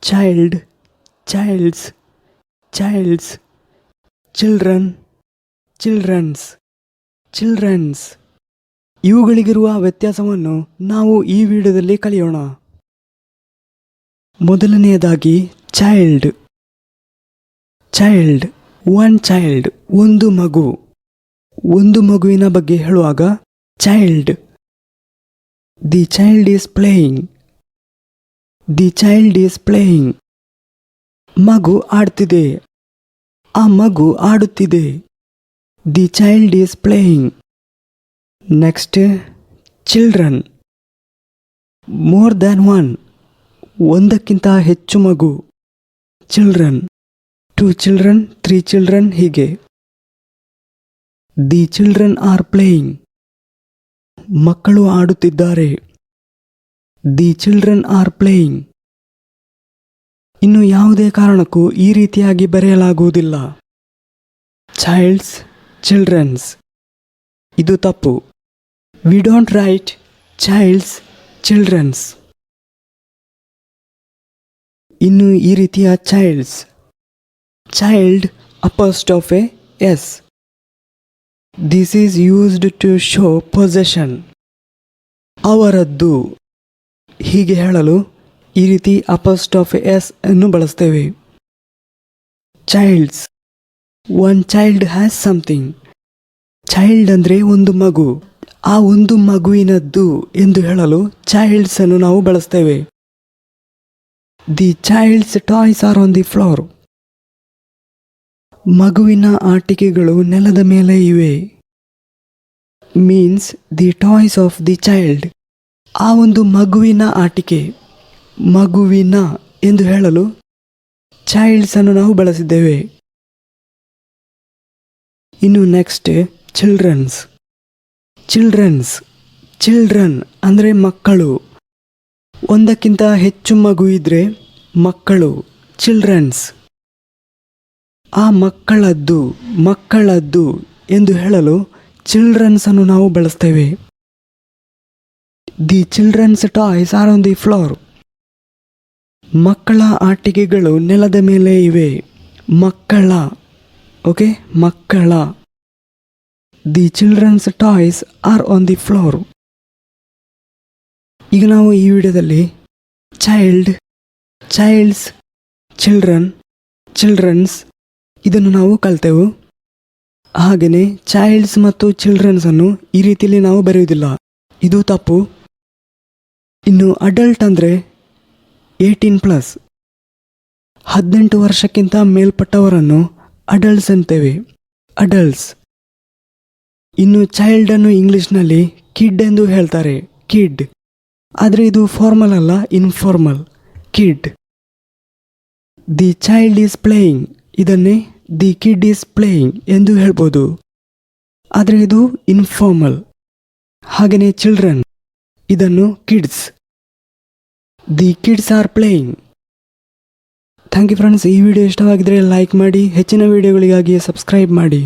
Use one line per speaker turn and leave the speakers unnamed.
Child, childs, childs, children, childrens, childrens. ಇವುಗಳಿಗಿರುವ ವ್ಯತ್ಯಾಸವನ್ನು ನಾವು ಈ ವಿಡಿಯೋದಲ್ಲಿ ಕಲಿಯೋಣ. ಮೊದಲನೆಯದಾಗಿ ಚೈಲ್ಡ್. ಚೈಲ್ಡ್, ಒನ್ ಚೈಲ್ಡ್, ಒಂದು ಮಗು. ಒಂದು ಮಗುವಿನ ಬಗ್ಗೆ ಹೇಳುವಾಗ child. The child is playing. The child is playing. ಮಗು ಆಡ್ತಿದೆ. ಆ ಮಗು ಆಡುತ್ತಿದೆ. The child is playing. Next children. More than one, ಒಂದಕ್ಕಿಂತ ಹೆಚ್ಚು ಮಗು. ಚಿಲ್ಡ್ರನ್, 2 ಚಿಲ್ಡ್ರನ್, 3 ಚಿಲ್ಡ್ರನ್, ಹೀಗೆ. The children are playing. ಮಕ್ಕಳು ಆಡುತ್ತಿದ್ದಾರೆ. The children are playing. ಇನ್ನು ಯಾವುದೇ ಕಾರಣಕ್ಕೂ ಈ ರೀತಿಯಾಗಿ ಬರೆಯಲಾಗುವುದಿಲ್ಲ. ಚೈಲ್ಡ್ಸ್, ಚಿಲ್ಡ್ರನ್ಸ್, ಇದು ತಪ್ಪು. We don't write childs, childrens. ಇನ್ನು ಈ ರೀತಿಯ childs. Child apostrophe S. This is used to show possession. ಅವರದ್ದು, ಹೀಗೆ ಹೇಳಲು ಈ ರೀತಿ ಅಪಾಸ್ಟ್ರೋಫೆ ಎಸ್ ಅನ್ನು ಬಳಸ್ತೇವೆ. Childs, one child has something. Child ಅಂದರೆ ಒಂದು ಮಗು. ಆ ಒಂದು ಮಗುವಿನದ್ದು ಎಂದು ಹೇಳಲು ಚೈಲ್ಡ್ಸ್ ಅನ್ನು ನಾವು ಬಳಸ್ತೇವೆ. The child's toys are on the floor. ಮಗುವಿನ ಆಟಿಕೆಗಳು ನೆಲದ ಮೇಲೆ ಇವೆ. Means the toys of the child. ಆ ಒಂದು ಮಗುವಿನ ಆಟಿಕೆ. ಮಗುವಿನ ಎಂದು ಹೇಳಲು ಚೈಲ್ಡ್ಸ್ ಅನ್ನು ನಾವು ಬಳಸಿದ್ದೇವೆ. ಇನ್ನು ನೆಕ್ಸ್ಟ್ ಚಿಲ್ಡ್ರನ್ಸ್. ಚಿಲ್ಡ್ರನ್ಸ್, ಚಿಲ್ಡ್ರನ್ ಅಂದರೆ ಮಕ್ಕಳು. ಒಂದಕ್ಕಿಂತ ಹೆಚ್ಚು ಮಗು ಇದ್ರೆ ಮಕ್ಕಳು, ಚಿಲ್ಡ್ರನ್ಸ್. ಆ ಮಕ್ಕಳದ್ದು, ಮಕ್ಕಳದ್ದು ಎಂದು ಹೇಳಲು ಚಿಲ್ಡ್ರನ್ಸ್ ಅನ್ನು ನಾವು ಬಳಸ್ತೇವೆ. The children's toys are on the floor. ಮಕ್ಕಳ ಆಟಿಕೆಗಳು ನೆಲದ ಮೇಲೆ ಇವೆ. ಮಕ್ಕಳ, ಓಕೆ, ಮಕ್ಕಳ. The children's toys are on the floor. ಈಗ ನಾವು ಈ ವಿಡಿಯೋದಲ್ಲಿ ಚೈಲ್ಡ್, ಚೈಲ್ಡ್ಸ್, ಚಿಲ್ಡ್ರನ್, ಚಿಲ್ಡ್ರನ್ಸ್ ಇದನ್ನು ನಾವು ಕಲಿತೆವು. ಹಾಗೆಯೇ ಚೈಲ್ಡ್ಸ್ ಮತ್ತು ಚಿಲ್ಡ್ರನ್ಸ್ ಅನ್ನು ಈ ರೀತಿಯಲ್ಲಿ ನಾವು ಬರೆಯುವುದಿಲ್ಲ, ಇದು ತಪ್ಪು. ಇನ್ನು ಅಡಲ್ಟ್ ಅಂದರೆ 18+, 18 ವರ್ಷಕ್ಕಿಂತ ಮೇಲ್ಪಟ್ಟವರನ್ನು ಅಡಲ್ಟ್ಸ್ ಅಂತೇವೆ, ಅಡಲ್ಟ್ಸ್. ಇನ್ನು ಚೈಲ್ಡನ್ನು ಇಂಗ್ಲಿಷ್ನಲ್ಲಿ ಕಿಡ್ ಎಂದು ಹೇಳ್ತಾರೆ, ಕಿಡ್. ಆದರೆ ಇದು ಫಾರ್ಮಲ್ ಅಲ್ಲ, informal, kid. The child is playing, ಇದನ್ನೇ ದಿ ಕಿಡ್ ಈಸ್ ಪ್ಲೇಯಿಂಗ್ ಎಂದು ಹೇಳ್ಬೋದು. ಆದರೆ ಇದು ಇನ್ಫಾರ್ಮಲ್. ಹಾಗೆಯೇ ಚಿಲ್ಡ್ರನ್, ಇದನ್ನು kids. The kids are playing. Thank you friends. ಈ ವಿಡಿಯೋ ಇಷ್ಟವಾಗಿದ್ದರೆ ಲೈಕ್ ಮಾಡಿ, ಹೆಚ್ಚಿನ ವಿಡಿಯೋಗಳಿಗಾಗಿ ಸಬ್ಸ್ಕ್ರೈಬ್ ಮಾಡಿ.